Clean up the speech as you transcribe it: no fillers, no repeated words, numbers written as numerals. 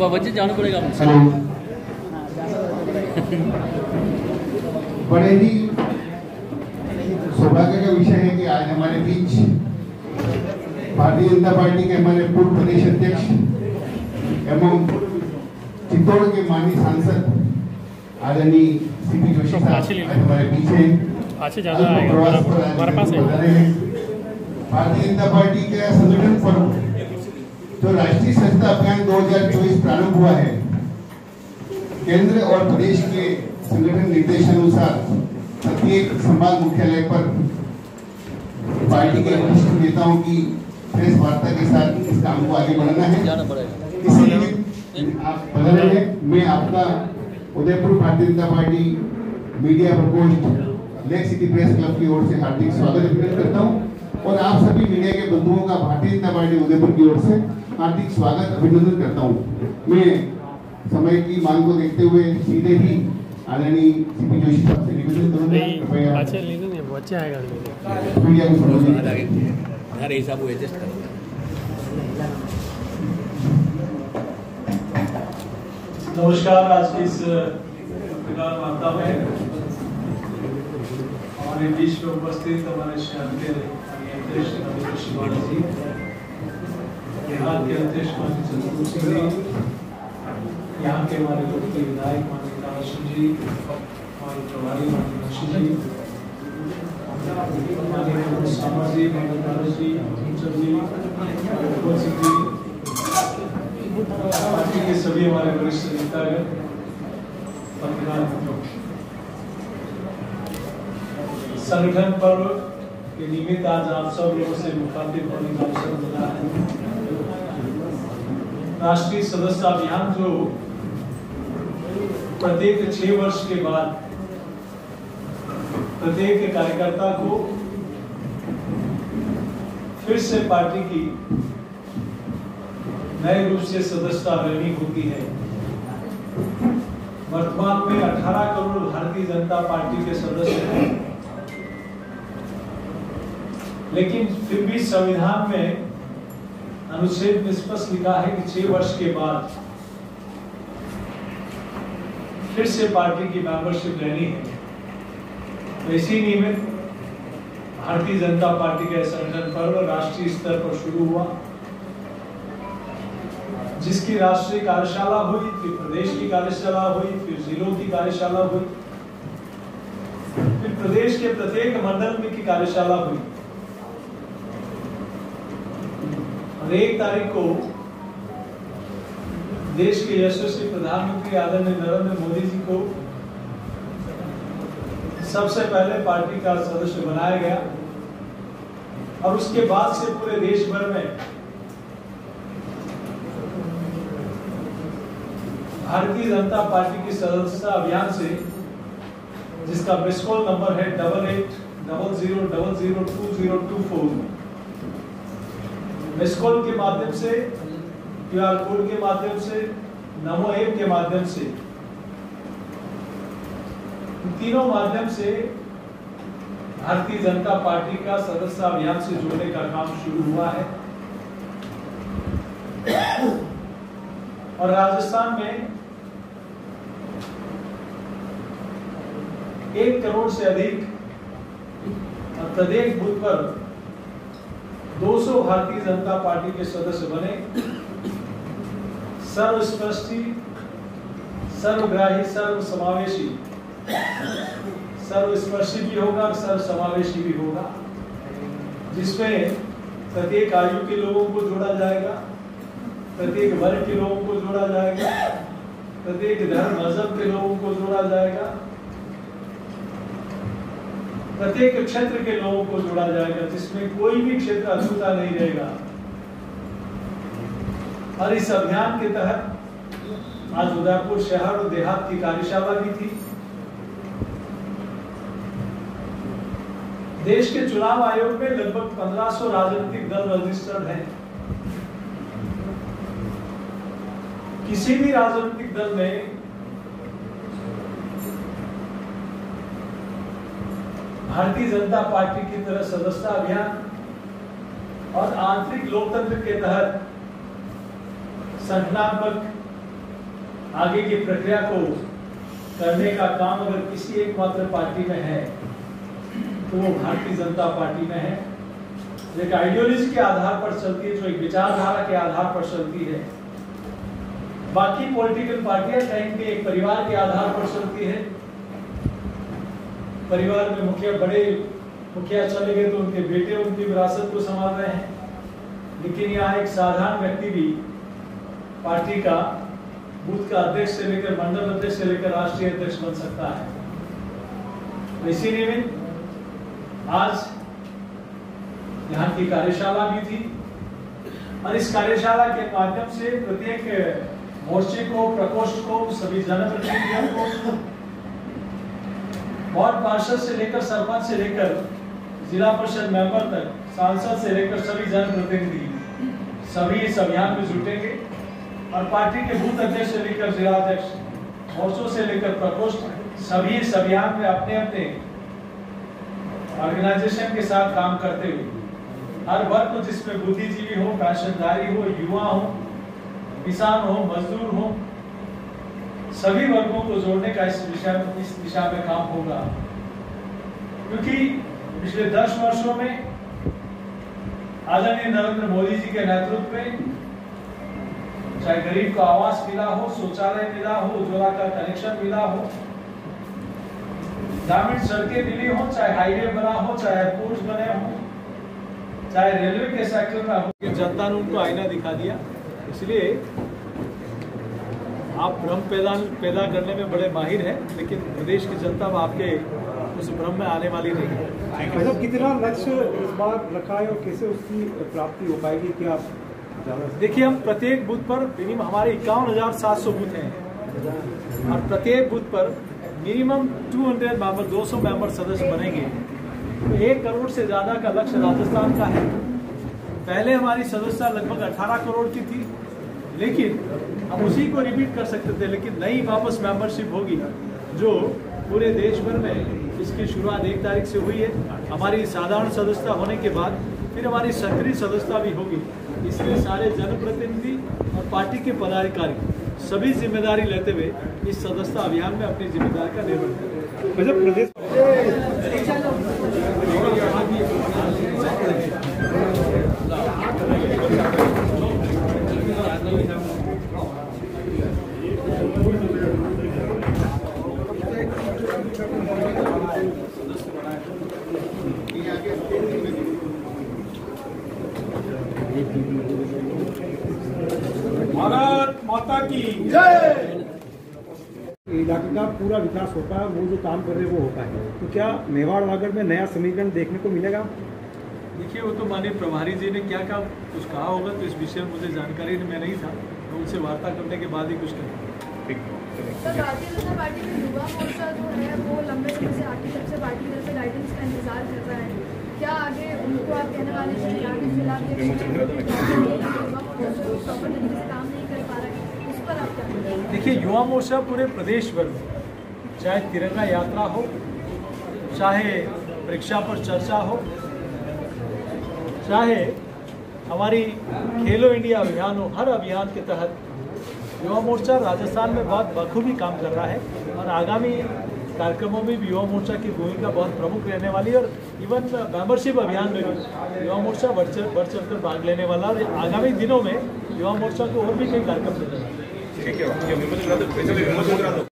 बच्चे जाना पड़ेगा मुझसे। बड़े ही सौभाग्य का विषय है कि आज हमारे बीच भारतीय जनता पार्टी के हमारे पूर्व प्रदेश अध्यक्ष एवं चित्तौड़ के माननीय सांसद आदरणीय सीपी जोशी साहब आज हमारे बीच हैं। हमारे पास है। भारतीय जनता पार्टी के संगठन पर्व जो राष्ट्रीय स्वच्छता अभियान 2024 प्रारंभ हुआ है, केंद्र और प्रदेश के संगठन निर्देशानुसार प्रत्येक संभाग मुख्यालय पर पार्टी के वरिष्ठ नेताओं की प्रेस वार्ता के साथ इस काम को आगे बढ़ाना है। इसलिए आप बदल रहे हैं। मैं आपका उदयपुर भारतीय जनता पार्टी मीडिया प्रकोष्ठ लेक सिटी प्रेस क्लब की ओर से हार्दिक स्वागत अभिनंदन करता हूं और आप सभी मीडिया के बंधुओं का भारतीय जनता पार्टी उदयपुर की ओर से हार्दिक स्वागत अभिनंदन करता हूं। मैं समय की मांग को देखते हुए सीधे ही आदरणीय सीपी जोशी साहब से निवेदन करूंगा, कृपया अच्छा लेने में बच्चे आएगा मीडिया को संबोधित अरे हिसाब वो एडजस्ट करो। नमस्कार। आज की इस पत्रकार वार्ता में हमारे बीच में उपस्थित हमारे शहर के अध्यक्ष शिवानी जी, यहाँ के अध्यक्ष माननीय चंद्रपुर सिंह जी, यहाँ के हमारे लोकप्रिय विधायक माननीय कालाशु जी, हमारे प्रभारी माननीय नक्शी जी, माननीय सामा जी, माननीय कालाश जी, सिंह जी, पार्टी के सभी हमारे वरिष्ठ नेता पत्रकार संगठन पर्व के निमित्त आज आप सब लोगों से मुखातिब होने का अवसर मिला है। राष्ट्रीय सदस्यता अभियान जो प्रत्येक 6 वर्ष के बाद प्रत्येक कार्यकर्ता को फिर से पार्टी की नए रूप से सदस्यता लेनी होती है। वर्तमान में 18 करोड़ भारतीय जनता पार्टी के सदस्य हैं, लेकिन फिर भी संविधान में अनुच्छेद में स्पष्ट लिखा है कि 6 वर्ष के बाद फिर से पार्टी की मेंबरशिप लेनी है। तो इसी निमित्त भारतीय जनता पार्टी का संगठन पर्व राष्ट्रीय स्तर पर शुरू हुआ, जिसकी राष्ट्रीय कार्यशाला हुई, फिर प्रदेश की कार्यशाला हुई, फिर जिलों की कार्यशाला हुई, फिर प्रदेश के प्रत्येक मंडल में की कार्यशाला हुई और 1 तारीख को देश के यशस्वी प्रधानमंत्री आदरणीय नरेंद्र मोदी जी को सबसे पहले पार्टी का सदस्य बनाया गया और उसके बाद से पूरे देश भर में भारतीय जनता पार्टी की सदस्यता अभियान से, जिसका मिस कॉल नंबर है 8800002024, मिस कॉल के माध्यम से, QR कोड के माध्यम से, नमो ऐप के माध्यम से, तीनों माध्यम से भारतीय जनता पार्टी का सदस्यता अभियान से जोड़ने का काम शुरू हुआ है। और राजस्थान में 1 करोड़ से अधिक प्रत्येक बूथ पर 200 भारतीय जनता पार्टी के सदस्य बने। सर्वस्पर्शी, सर्वग्राही, सर्वसमावेशी, सर्वस्पर्शी भी होगा और सर्वसमावेशी भी होगा, जिसमें प्रत्येक आयु के लोगों को जोड़ा जाएगा, प्रत्येक वर्ग के लोगों को जोड़ा जाएगा, प्रत्येक धर्म मजहब के लोगों को जोड़ा जाएगा, प्रत्येक क्षेत्र के लोगों को जोड़ा जाएगा, जिसमें कोई भी क्षेत्र अछूता नहीं रहेगा। और इस अभियान के तहत आज उदयपुर शहर और देहात की कार्यशाला भी थी। देश के चुनाव आयोग में लगभग 1500 राजनीतिक दल रजिस्टर्ड हैं। किसी भी राजनीतिक दल में भारतीय जनता पार्टी की तरह सदस्यता अभियान और आंतरिक लोकतंत्र के तहत संगठनात्मक आगे की प्रक्रिया को करने का काम अगर किसी एकमात्र पार्टी में है तो वो भारतीय जनता पार्टी में है। एक आइडियोलॉजी के आधार पर चलती है, जो एक विचारधारा के आधार पर चलती है। बाकी पॉलिटिकल पार्टियां कहेंगे एक परिवार के आधार पर चलती है। परिवार में मुखिया चले गए तो उनके बेटे उनकी विरासत को संभाल रहे हैं, लेकिन यहाँ एक साधारण व्यक्ति भी पार्टी का बूथ का अध्यक्ष से लेकर मंडल अध्यक्ष से लेकर राष्ट्रीय अध्यक्ष बन सकता है। तो इसी निमित्त आज यहाँ की कार्यशाला भी थी और इस कार्यशाला के माध्यम से प्रत्येक मोर्चे को, प्रकोष्ठ को, सभी जनप्रतिनिधियों को, वार्ड पार्षद से लेकर सरपंच से लेकर जिला परिषद मेंबर तक, सांसद से लेकर सभी जनप्रतिनिधि सभी इस अभियान में जुटेंगे और पार्टी के बूथ अध्यक्ष से लेकर जिला अध्यक्ष, मोर्चों से लेकर प्रकोष्ठ, सभी इस अभियान में अपने अपने ऑर्गेनाइजेशन के साथ काम करते हुए हर वर्ग को, जिसमें बुद्धिजीवी हो, पेंशनधारी हो, युवा हो, किसान हो, मजदूर हो, सभी वर्गों को जोड़ने का इस दिशा में काम होगा। क्योंकि पिछले 10 वर्षों में आदरणीय नरेंद्र मोदी जी के नेतृत्व में चाहे गरीब को आवास मिला हो, शौचालय मिला हो, उज्ज्वला का कनेक्शन मिला हो, ग्रामीण सड़कें मिली हो, चाहे हाईवे बना हो, चाहे एयरपोर्ट बने हो, चाहे रेलवे के सेक्टर में हो, जनता ने उनको आईना दिखा दिया। इसलिए आप भ्रम पैदा करने में बड़े माहिर हैं, लेकिन प्रदेश की जनता आपके उस भ्रम में आने वाली नहीं है। मतलब कितना लक्ष्य इस बार रखा है और कैसे उसकी प्राप्ति हो पाएगी, क्या देखिए, हम प्रत्येक बूथ पर मिनिमम हमारे 51,700 बूथ हैं और प्रत्येक बूथ पर मिनिमम 200 मेंबर, 200 मेंबर सदस्य बनेंगे। तो 1 करोड़ से ज्यादा का लक्ष्य राजस्थान का है। पहले हमारी सदस्यता लगभग 18 करोड़ की थी, लेकिन हम उसी को रिपीट कर सकते थे, लेकिन नई वापस मेंबरशिप होगी जो पूरे देश भर में इसकी शुरुआत 1 तारीख से हुई है। हमारी साधारण सदस्यता होने के बाद फिर हमारी सक्रिय सदस्यता भी होगी। इसलिए सारे जनप्रतिनिधि और पार्टी के पदाधिकारी सभी जिम्मेदारी लेते हुए इस सदस्यता अभियान में अपनी जिम्मेदारी का निर्वहन करें। प्रदेश भारत माता की जय। इलाके का पूरा विकास होता है, वो जो काम कर रहे हैं वो होता है। तो क्या मेवाड़ वागड़ में नया समीकरण देखने को मिलेगा? देखिए, वो तो माननीय प्रभारी जी ने क्या कुछ कहा होगा, तो इस विषय में मुझे जानकारी में नहीं था, तो उनसे वार्ता करने के बाद ही कुछ करेंगे। सर, भारतीय जनता पार्टी में युवा मोर्चा जो है वो लंबे समय से आपकी तरफ से पार्टी की तरफ से गाइडेंस का इंतजार कर रहा है। क्या आगे उनको आप कहने वाले हैं कि आगे फिलहाल प्रॉपर तरीके से काम नहीं कर पा रहा है, उस पर आप क्या कहेंगे? देखिए, युवा मोर्चा पूरे प्रदेश भर में, चाहे तिरंगा यात्रा हो, चाहे परीक्षा पर चर्चा हो, चाहे हमारी खेलो इंडिया अभियान हो, हर अभियान के तहत युवा मोर्चा राजस्थान में बहुत बखूबी काम कर रहा है और आगामी कार्यक्रमों में भी युवा मोर्चा की भूमिका बहुत प्रमुख रहने वाली है। और इवन मेंबरशिप अभियान में भी युवा मोर्चा बढ़ चढ़कर भाग लेने वाला और आगामी दिनों में युवा मोर्चा को और भी कई कार्यक्रम देने वाले।